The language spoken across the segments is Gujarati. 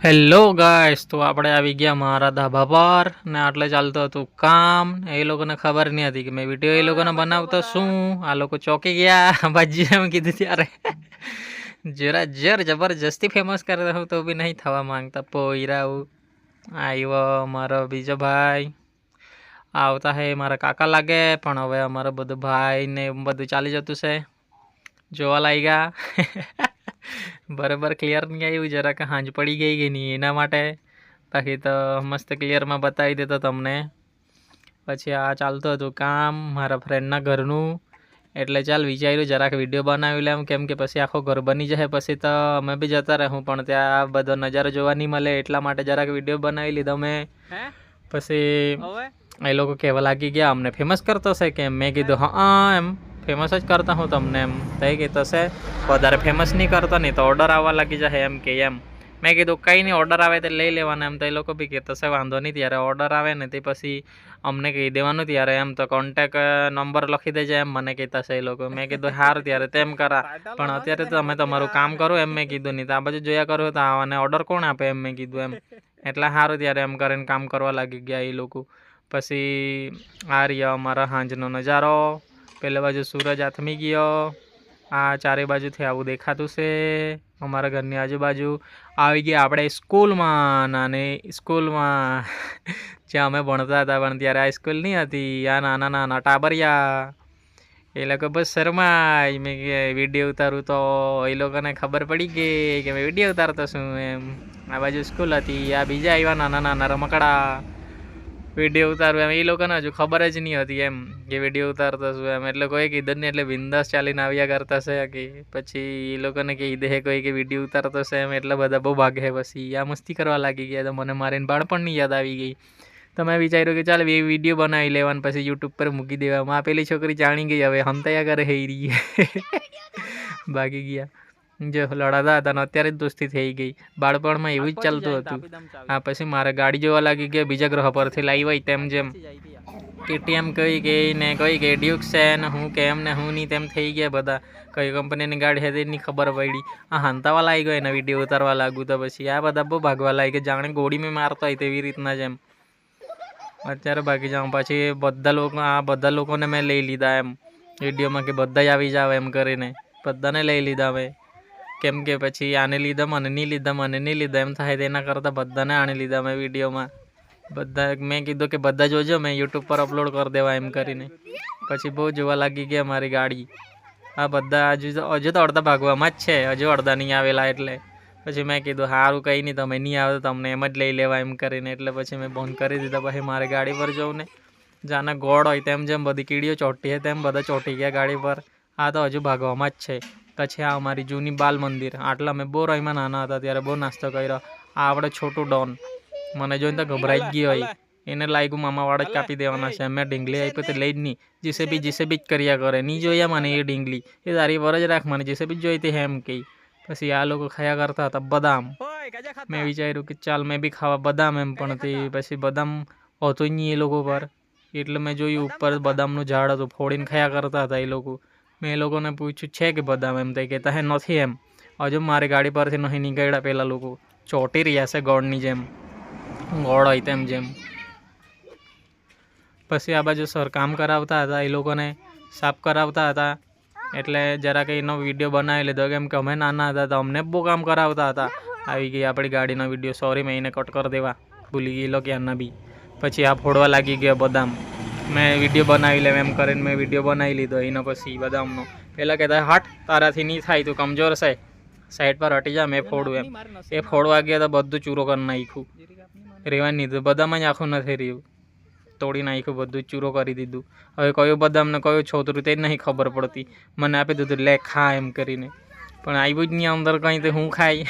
હેલો ગાઈસ, તો આપણે આવી ગયા મારા ધાબા પર ને આટલે ચાલતું હતું કામ. એ લોકોને ખબર નહીં હતી કે મેં વિડીયો એ લોકોને બનાવતો શું. આ લોકો ચોકી ગયા ભાજી એમ કીધું ત્યારે જરા જબરજસ્તી ફેમસ કરતા હું તો બી નહીં થવા માંગતા. પોયરાવું આવ્યો મારો બીજો ભાઈ આવતા હે મારા કાકા લાગે, પણ હવે અમારો બધું ભાઈ ને બધું ચાલી જતું છે. જોવા લાગ્યા બરાબર ક્લિયર નહીં આવ્યું, જરાક હાંજ પડી ગઈ કે નહીં એના માટે. બાકી તો મસ્ત ક્લિયરમાં બતાવી દેતો તમને. પછી આ ચાલતું હતું કામ મારા ફ્રેન્ડના ઘરનું, એટલે ચાલ વિચાર્યું જરાક વિડીયો બનાવી લેમ, કેમ કે પછી આખો ઘર બની જાય પછી તો અમે બી જતા રહું, પણ ત્યાં બધો નજારો જોવા નહીં મળે એટલા માટે જરાક વિડીયો બનાવી લીધો મેં. પછી એ લોકો કહેવા લાગી ગયા અમને ફેમસ કરતો છે કે મેં કીધું હા એમ ફેમસ જ કરતા હું તમને એમ. થઈ ગઈ તો છે વધારે ફેમસ નહીં કરતો નહીં તો ઓર્ડર આવવા લાગી જાય એમ કે એમ. મેં કીધું કંઈ નહીં, ઓર્ડર આવે તો લઈ લેવાના એમ. તો એ લોકો બી કહેતો છે વાંધો નહીં, ત્યારે ઓર્ડર આવે ને તે પછી અમને કહી દેવાનું ત્યારે એમ. તો કોન્ટેક નંબર લખી દેજે એમ મને કહેતા છે એ લોકો. મેં કીધું હાર ત્યારે તેમ કરા, પણ અત્યારે તો તમે તમારું કામ કરો એમ મેં કીધું. નહીં તો આ બાજુ જોયા કરો તો આને ઓર્ડર કોણ આપે એમ મેં કીધું એમ. એટલે સારું ત્યારે એમ કરીને કામ કરવા લાગી ગયા એ લોકો. પછી આ રહ્યો અમારા હાંજનો નજારો. પેલે બાજુ સૂરજ આથમી ગયો, આ ચારે બાજુથી આવું દેખાતું છે. અમારા ઘરની આજુબાજુ આવી ગયા આપણે સ્કૂલમાં. અને સ્કૂલમાં જ્યાં અમે ભણતા હતા, પણ ત્યારે આ સ્કૂલ નહીં હતી. આ નાના નાના ટાબરિયા એ લોકો બસ શરમાય. મેં કે વિડીયો ઉતારું તો એ લોકોને ખબર પડી ગઈ કે મેં વિડીયો ઉતારતો છું એમ. આ બાજુ સ્કૂલ હતી, આ બીજા આવ્યા નાના નાના રમકડા. વિડીયો ઉતારવું એમ એ લોકોને હજુ ખબર જ નહીં હતી એમ કે વિડીયો ઉતારતો છું એમ. એટલે કોઈ કીધું નહીં, એટલે બિંદાસ ચાલીને આવ્યા કરતા છે કે પછી એ લોકોને કહી દે કોઈ કે વિડીયો ઉતારતો છે એમ. એટલે બધા બહુ ભાગે. પછી આ મસ્તી કરવા લાગી ગયા તો મને મારીને બાળપણની યાદ આવી ગઈ. તો મેં વિચાર્યું કે ચાલ એ વિડીયો બનાવી લેવાનું, પછી યુટ્યુબ પર મૂકી દેવામાં. આ પેલી છોકરી જાણી ગઈ હવે હંતાયા કરે હે રહી ભાગી ગયા. જો લડાતા હતા ને અત્યારે જ દોસ્તી થઈ ગઈ. બાળપણમાં એવું જ ચાલતું હતું. આ પછી મારે ગાડી જોવા લાગી ગયા બીજા ગ્રહ પરથી લાવી હોય તેમ જેમ KTM કહી ગઈ ને કહી ગઈ ડ્યુક છે ને હું કેમ ને હું નહીં તેમ થઈ ગયા બધા. કઈ કંપનીની ગાડી હતી એની ખબર પડી. આ હાંતાવા લાગી ગયો એના વિડીયો ઉતારવા લાગ્યું તો પછી આ બધા બહુ ભાગવા લાગી ગયા, જાણે ગોળી મેં મારતો હોય તેવી રીતના જેમ. અત્યારે ભાગી જાઉં. પછી બધા લોકોને મેં લઈ લીધા એમ વિડીયોમાં કે બધા જ આવી જાવ એમ કરીને. બધાને લઈ લીધા મેં, કેમ કે પછી આને લીધા મને નહીં લીધા એમ થાય. તેના કરતાં બધાને આને લીધા મેં વિડીયોમાં. બધા મેં કીધું કે બધા જોજો, મેં યુટ્યુબ પર અપલોડ કરી દેવા એમ કરીને. પછી બહુ જોવા લાગી ગયા મારી ગાડી. આ બધા હજુ તો અડધા ભાગવામાં જ છે, હજુ અડધા નહીં આવેલા. એટલે પછી મેં કીધું સારું કંઈ નહીં, તમે નહીં આવે તો તમને એમ જ લઈ લેવા એમ કરીને. એટલે પછી મેં બંધ કરી દીધા. પછી મારી ગાડી પર જવું ને જાને ગોળ હોય તેમ જેમ બધી કીડીઓ ચોંટી છે તેમ બધા ચોંટી ગયા ગાડી પર. આ તો હજુ ભાગવામાં જ છે. પછી આ અમારી જૂની બાલ મંદિર. આટલા મેં બહુ રહીમાં નાના હતા ત્યારે બહુ નાસ્તો કર્યો. આ આપણે છોટું ડોન મને જોઈને તો ગભરાઈ જ ગયો હોય. એને લાગ્યું મામાવાળા જ કાપી દેવાના છે. મેં ઢીંગલી આપી તો લઈ જ નહીં. જીસેબી જ કર્યા કરે. નહીં જોયા મને એ ઢીંગલી, એ તારી પર જ રાખ, મને જીસેબી જ જોઈતી હે એમ કહી. પછી આ લોકો ખાયા કરતા હતા બદામ. મેં વિચાર્યું કે ચાલ મેં બી ખાવા બદામ એમ, પણ તે પછી બદામ હોતું જ નહીં એ લોકો પર. એટલે મેં જોયું ઉપર બદામનું ઝાડ હતું, ફોડીને ખાયા કરતા હતા એ લોકો. મેં એ લોકોને પૂછ્યું છે કે બદામ એમ, તે કહેતા હે નથી એમ. હજુ મારી ગાડી પરથી નહીં નીકળ્યા પેલા લોકો. ચોંટી રહ્યા છે ગોળની જેમ, ગોળ હોય તેમ જેમ. પછી આ બાજુ સર કામ કરાવતા હતા, એ લોકોને સાફ કરાવતા હતા. એટલે જરાક એનો વિડીયો બનાવી લીધો, કેમ કે અમે નાના હતા તો અમને બહુ કામ કરાવતા હતા. આવી ગઈ આપણી ગાડીનો વિડીયો. સોરી મેં એને કટ કરી દેવા ભૂલી ગયેલો ક્યારના બી. પછી આ ફોડવા લાગી ગયા બદામ. મેં વિડીયો બનાવી લેમ એમ કરીને મેં વિડીયો બનાવી લીધો એનો. પછી બદામનો પહેલાં કહેતા હટ તારાથી નહીં થાય, તું કમજોર છે, સાઈડ પર હટી જા, મેં ફોડું એમ. એ ફોડવા ગયા તો બધું ચૂરો કરી નાખ્યું. રહેવાનું નહીં દીધું, બદામ જ આખું નથી રહ્યું, તોડી નાખ્યું બધું, ચૂરો કરી દીધું. હવે કયું બદામ ને કયું છોતરું તે જ નહીં ખબર પડતી. મને આપી દીધું લે ખા એમ કરીને, પણ આવ્યું જ નહીં અંદર કંઈ. તો હું ખાઈ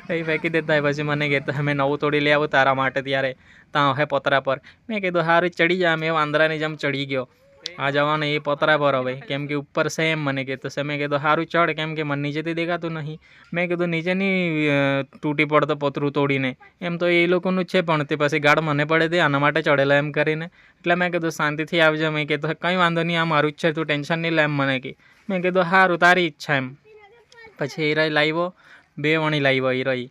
કંઈ ફેંકી દેતા. પછી મને કહેતા મેં નવું તોડી લઈ આવું તારા માટે, ત્યારે ત્યાં હે પતરા પર. મેં કીધું સારું ચડી જા. મેં વાંદરાની જેમ ચડી ગયો. આ જવાનું એ પતરા પર હવે, કેમ કે ઉપર છે એમ મને કહેતો છે. મેં કીધું સારું ચડ, કેમ કે મને નીચેથી દેખાતું નહીં. મેં કીધું નીચે નહીં તૂટી પડતો પતરું તોડીને, એમ તો એ લોકોનું જ છે, પણ તે પછી ગાળ મને પડે તે આના માટે ચડેલા એમ કરીને. એટલે મેં કીધું શાંતિથી આવજો. મેં કીધું કંઈ વાંધો નહીં, આ મારું જ છે, તું ટેન્શન નહીં લે એમ મને કે. મેં કીધું સારું તારી ઈચ્છા એમ. પછી એ રહી લાવ્યો, 2 વણી લાવ્યો એ રહી.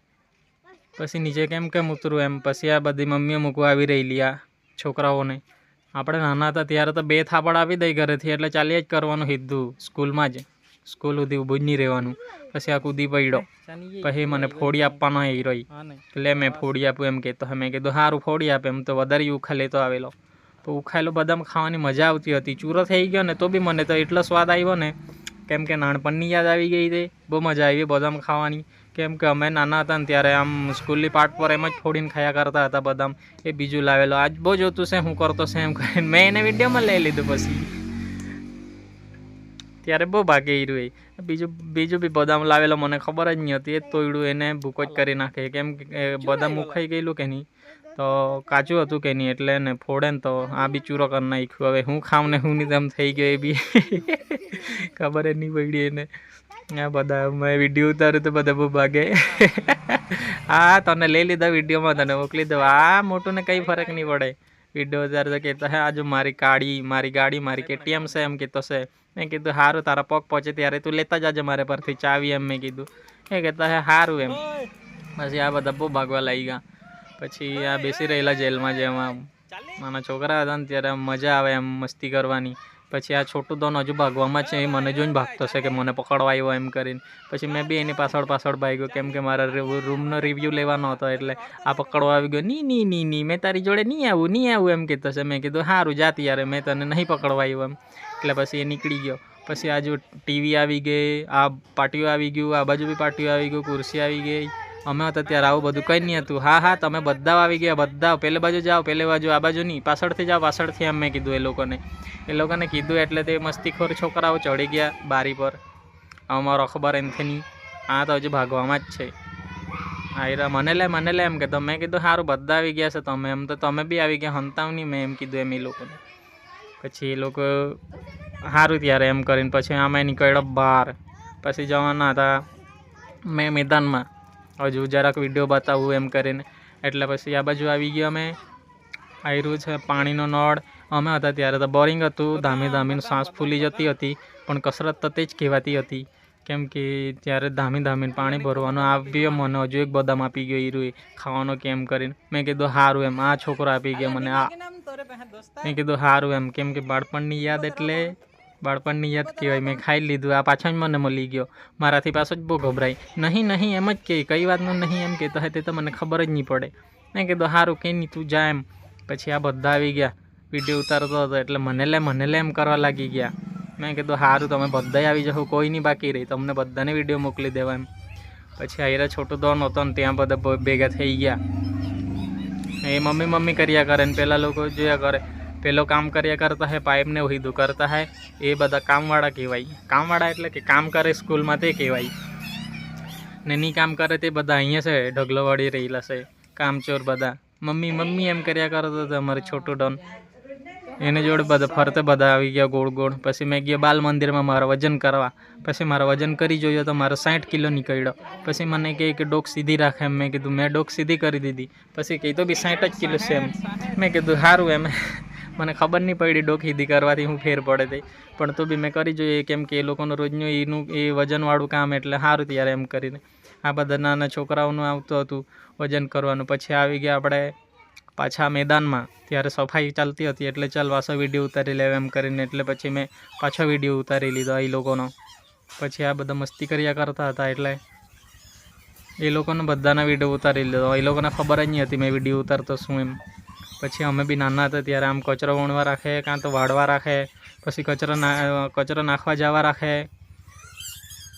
પછી નીચે કેમ ઉતરું એમ. પછી આ બધી મમ્મીઓ મૂકવા આવી રહેલી આ છોકરાઓને. આપણે નાના હતા ત્યારે તો 2 થાપડ આપી દઈ ઘરેથી એટલે ચાલ્યા જ કરવાનું સીધું સ્કૂલમાં જ. સ્કૂલ સુધી ઊભું જ નહીં રહેવાનું. પછી આ કૂદી પડ્યો. પછી મને ફોડી આપવાનો એ રહી એટલે મેં ફોડી આપ્યું એમ કહેતો. મેં કીધું સારું ફોડી આપે એમ તો વધારે ઉખા લેતો આવેલો. તો ઉખાયેલો બદામ ખાવાની મજા આવતી હતી. ચૂરો થઈ ગયો ને તો બી મને તો એટલો સ્વાદ આવ્યો ને કેમ કે નાનપણની યાદ આવી ગઈ તે. બહુ મજા આવી બદામ ખાવાની. કેમ કે અમે નાના હતા ને ત્યારે આમ સ્કૂલની પાટ પર એમ જ ફોડીને ખાયા કરતા હતા બદામ. એ બીજું લાવેલો આજ બહુ જોતું છે હું કરતો છે એમ કરીને મેં એને વિડીયોમાં લઈ લીધું. પછી ત્યારે બહુ ભાગે રહ્યું. બીજું બી બદામ લાવેલો મને ખબર જ નહીં હતી. એ જ તોડ્યું એને ભૂકો જ કરી નાખે. કેમ કે બદામ ઉખાઈ ગયેલું કે નહીં તો કાચું હતું કે નહીં એટલે એને ફોડે ને તો આ બી ચૂરો કરી નાખ્યું. હવે હું ખાઉં ને હું નહીં તેમ થઈ ગયો. એ બી ખબર જ નહીં પડી એને. આ બધા મેં વિડીયો ઉતાર્યું તો બધા બહુ ભાગે. હા તને લઈ લીધા વિડીયોમાં તને મોકલી દઉં. આ મોટું ને કંઈ ફરક નહીં પડે. વિડીયો ઉતારે તો કહેતા હે આજુ મારી ગાડી મારી KTM છે એમ કહેતો છે. મેં કીધું સારું તારા પગ પહોંચે ત્યારે તું લેતા જાજે મારે પરથી ચાવી એમ મેં કીધું. એ કહેતા હે સારું એમ. પછી આ બધા બહુ ભાગવા લાગી ગયા. પછી આ બેસી રહેલા જેલમાં જેમાં નાના છોકરા હતા ને ત્યારે મજા આવે એમ મસ્તી કરવાની. પછી આ છોટું દોન હજુ ભાગવામાં છે. એ મને જોઈને ભાગતો છે કે મને પકડવા આવ્યો એમ કરીને. પછી મેં બી એની પાછળ ભાગ્યો કેમ કે મારા રૂમનો રિવ્યૂ લેવાનો હતો એટલે આ પકડવા આવી ગયો. ની મેં તારી જોડે નહીં આવું એમ કહેતો છે. મેં કીધું સારું જાતી યાર મેં તને નહીં પકડવા આવ્યો એમ. એટલે પછી એ નીકળી ગયો. પછી આ જો ટીવી આવી ગઈ, આ પાટીઓ આવી ગયું, આ બાજુ બી પાટીઓ આવી ગયું, ખુરશી આવી ગઈ. અમે હતા ત્યારે આવું બધું કંઈ નહીં હતું. હા તમે બધા આવી ગયા બધા પેલે બાજુ જાઓ પેલે બાજુ આ બાજુ નહીં પાછળથી જાઓ પાછળથી એમ મેં કીધું એ લોકોને કીધું એટલે તે મસ્તીખોર છોકરાઓ ચડી ગયા બારી પર. અમારો અખબાર એન્થની આ તો હજુ ભાગવામાં જ છે. આયરા મને લે એમ કહેતો. મેં કીધું સારું બધા આવી ગયા છે તમે એમ તો તમે બી આવી ગયા હંતાવ નહીં મેં એમ કીધું એમ એ લોકોને. પછી એ લોકો સારું ત્યારે એમ કરીને પછી આમાં નીકળ્યો બહાર. પછી જવાના હતા મેં મેદાનમાં હજુ જરાક વિડીયો બતાવું એમ કરીને. એટલે પછી આ બાજુ આવી ગયા અમે. આવ્યું છે પાણીનો નળ. અમે હતા ત્યારે તો બોરિંગ હતું. ધામીને શ્વાસ ફૂલી જતી હતી પણ કસરત તો તે જ કહેવાતી હતી. કેમ કે ત્યારે ધામીને પાણી ભરવાનું આવ્યો. મને હજુ એક બદામ આપી ગયો હીરું ખાવાનો કેમ કરીને. મેં કીધું સારું એમ. આ છોકરો આપી ગયો મને આ. મેં કીધું સારું એમ કેમ કે બાળપણની યાદ એટલે બાળપણની યાદ કહેવાય. મેં ખાઈ લીધું. આ પાછો જ મને મળી ગયો. મારાથી પાછો જ બહુ ગભરાય. નહીં એમ જ કહે કઈ વાતનું નહીં એમ કહેતો હોય તે તો મને ખબર જ નહીં પડે. મેં કીધું સારું કંઈ નહીં તું જા એમ. પછી આ બધા આવી ગયા. વિડીયો ઉતારતો હતો એટલે મને લે એમ કરવા લાગી ગયા. મેં કીધું સારું તમે બધા આવી જાઓ કોઈ નહીં બાકી રહી તમને બધાને વિડીયો મોકલી દેવા એમ. પછી આયરા છોટું દોન હતો ને ત્યાં બધા ભેગા થઈ ગયા. એ મમ્મી કર્યા કરે ને પેલા લોકો જોયા કરે. પેલો કામ કર્યા કરતા હે પાઇપને હીધું કરતા હે એ બધા કામવાળા કહેવાય. કામવાળા એટલે કે કામ કરે સ્કૂલમાં તે કહેવાય. ને નહીં કામ કરે તે બધા અહીંયા છે ઢગલો વાળી રહેલા છે કામચોર બધા. મમ્મી એમ કર્યા કરતો હતો અમારે છોટું ડોન. એને જોડે બધા ફરતે બધા આવી ગયા ગોળ. પછી મેં ગયો બાલ મંદિરમાં મારા વજન કરવા. પછી મારા વજન કરી જોયો તો મારો 60 કિલો નીકળ્યો. પછી મને કહે કે ડોક સીધી રાખે એમ. મેં કીધું મેં ડોક સીધી કરી દીધી. પછી કહી તો બી 60 જ કિલો છે એમ. મેં કીધું સારું એમ. મને ખબર નહીં પડી ડોક સીધી કરવાથી હું ફેર પડે તે પણ તો બી મેં કરી જોઈએ કેમ કે એ લોકોનું રોજનું એ વજનવાળું કામ એટલે સારું ત્યારે એમ કરીને. આ બધા નાના છોકરાઓનું આવતું હતું વજન કરવાનું. પછી આવી ગયા આપણે પાછા મેદાનમાં. ત્યારે સફાઈ ચાલતી હતી એટલે ચાલ પાછો વિડીયો ઉતારી લેવા એમ કરીને એટલે પછી મેં પાછો વિડીયો ઉતારી લીધો એ લોકોનો. પછી આ બધા મસ્તી કર્યા કરતા હતા એટલે એ લોકોને બધાના વિડીયો ઉતારી લીધો. એ લોકોને ખબર જ નહીં હતી મેં વિડીયો ઉતારતો શું એમ. પછી અમે બી નાના હતા ત્યારે આમ કચરો વણવા રાખે કાં તો વાળવા રાખે. પછી કચરો નાખવા જવા રાખે.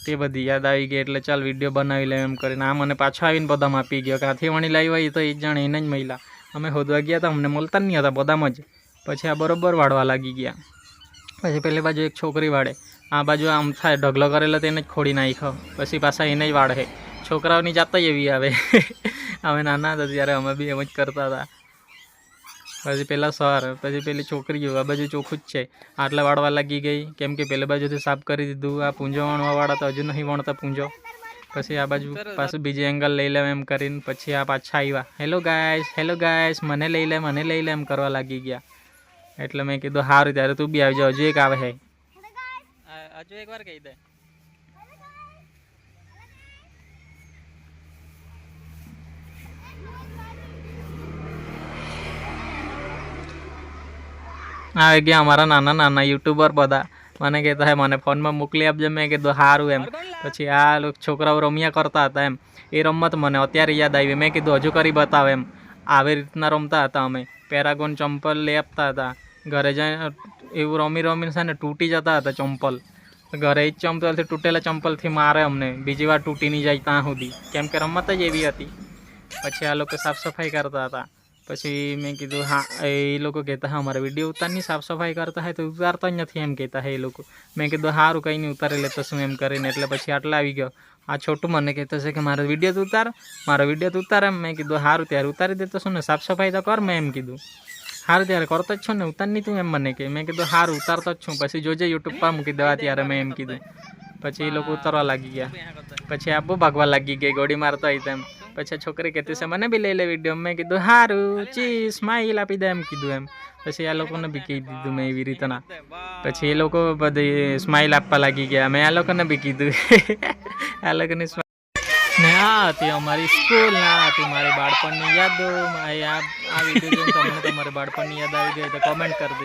તે બધી યાદ આવી ગઈ એટલે ચાલ વિડીયો બનાવી લે એમ કરીને. આ મને પાછો આવીને બદામ આપી ગયો. કાંથી વણી લાવી હોય તો એ જણ એને જ મહિલા. અમે શોધવા ગયા હતા અમને મળતા જ નહીં હતા બદામ જ. પછી આ બરોબર વાળવા લાગી ગયા. પછી પેલી બાજુ એક છોકરી વાળે. આ બાજુ આમ થાય ઢગલો કરેલો તેને જ ખોડી નાખ્યો. પછી પાછા એને જ વાળે. છોકરાઓની જાત જ એવી આવે. અમે નાના હતા ત્યારે અમે બી એમ જ કરતા હતા. પછી પેલા સર પછી પેલી છોકરીઓ આ બાજુ ચોખ્ખું જ છે આટલા વાળવા લાગી ગઈ કેમ કે પેલી બાજુથી સાફ કરી દીધું. આ પૂંજો વણવાવાળા તો હજુ નહીં વણતા પૂંજો. પછી આ બાજુ પાછું બીજી એંગલ લઈ લે એમ કરીને પછી આ પાછા આવ્યા. હેલો ગાઈસ મને લઈ લે એમ કરવા લાગી ગયા. એટલે મેં કીધું સારું ત્યારે તું બી આવી જાવ. હજુ એક આવે છે. હજુ એકવાર કહી દે. આવી ગયા અમારા નાના નાના યુટ્યુબર બધા. મને કહેતા હે મને ફોનમાં મોકલી આપજે. મેં કીધું સારું એમ. પછી આ છોકરાઓ રમ્યા કરતા હતા એમ. એ રમત મને અત્યારે યાદ આવી. મેં કીધું હજુ કરી બતાવે એમ. આવી રીતના રમતા હતા અમે. પેરાગોન ચંપલ લઈ આપતા હતા. ઘરે જઈને એવું રમી રમીને છે ને તૂટી જતા હતા ચંપલ. ઘરે જ ચંપલથી તૂટેલા ચંપલથી મારે અમને. બીજી વાર તૂટી નહીં જાય ત્યાં સુધી, કેમ કે રમત જ એવી હતી. પછી આ લોકો સાફ સફાઈ કરતા હતા. પછી મેં કીધું હા, એ લોકો કહેતા હા અમારે વિડીયો ઉતારની સાફ સફાઈ કરતા હોય તો ઉતારતા જ નથી એમ કહેતા હે એ લોકો. મેં કીધું સારું કંઈ નહીં ઉતારી લેતો શું એમ કરીને. એટલે પછી આટલા આવી ગયો. આ છોટું મને કહેતો છે કે મારો વિડીયો તો ઉતાર, મારો વિડીયો તો ઉતાર એમ. મેં કીધું સારું ત્યારે ઉતારી દેતો શું ને, સાફ સફાઈ તો કર મેં એમ કીધું. સારું ત્યારે કરતો જ છું ને, ઉતાર નહીં તું એમ મને કે. મેં કીધું સારું ઉતારતો જ છું, પછી જોજે યુટ્યુબ પર મૂકી દેવા ત્યારે મેં એમ કીધું. પછી એ લોકો ઉતારવા લાગી ગયા. પછી આ બહુ ભાગવા લાગી ગઈ, ગોળી મારતો હોય તેમ. પછી છોકરી કહેતી છે મને બી લઈ લે વિડીયો. મેં કીધું સારું ચી સ્માઈલ આપી દે એમ કીધું એમ. પછી આ લોકોને બી કહી દીધું મેં એવી રીતના. પછી એ લોકો બધી સ્માઈલ આપવા લાગી ગયા. મેં આ લોકોને બી કીધું. આ લોકોની ને આ હતી અમારી સ્કૂલ, આ હતી મારી બાળપણની યાદો. આ વિડીયો જોઈને તમને તમારી બાળપણની યાદ આવી ગઈ તો કમેન્ટ કરી દેજો.